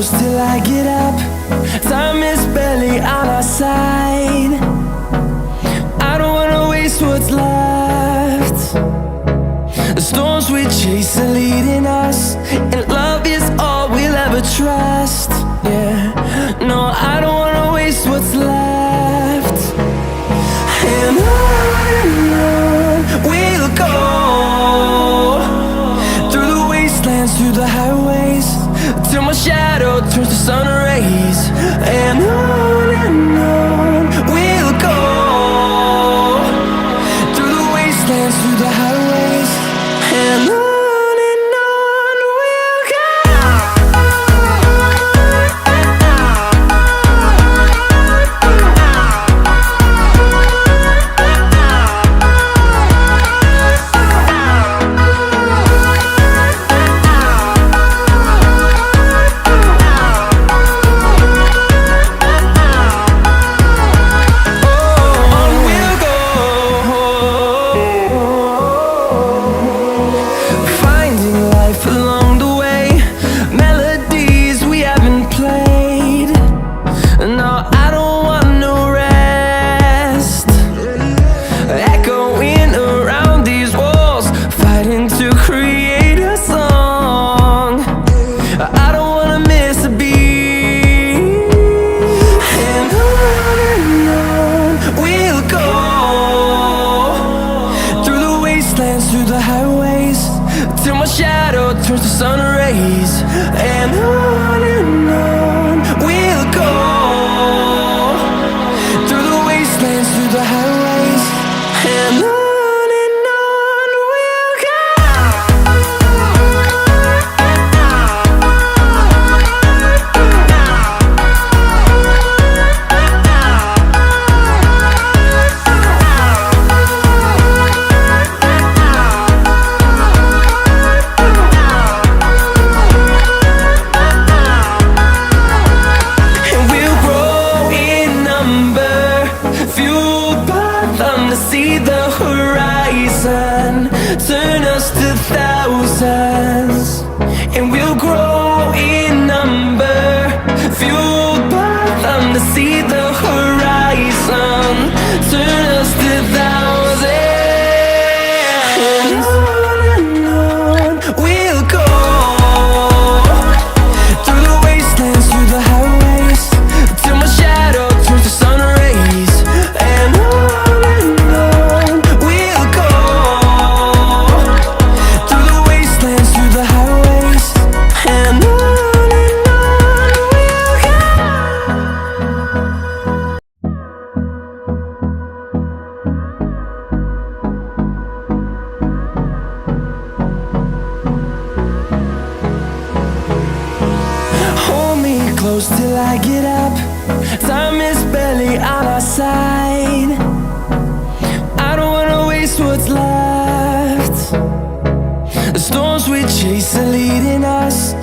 close till I get up. Time is barely on our side. I don't wanna waste what's left. The storms we chase are leading us, and love is all we'll ever trust. Yeah, no, I don't wanna waste what's left. And on we'll go, through the wastelands, through the highways, till my shadow turns to sun rays. And on we'll go, through the wastelands, through the highways, and on we'll go. Through the highways, till my shadow turns to sun rays. And on we'll go, through the wastelands, through the highways, and on we'll go. See the horizon, turn us to thousands, and we'll grow in number, fueled by them. To see the horizon, turn us to thousands, and on we'll go, through the wastelands, through the highways, till my shadow turns to sun rays. And close till I get up. Time is barely on our side. I don't wanna waste what's left. The storms we chase are leading us,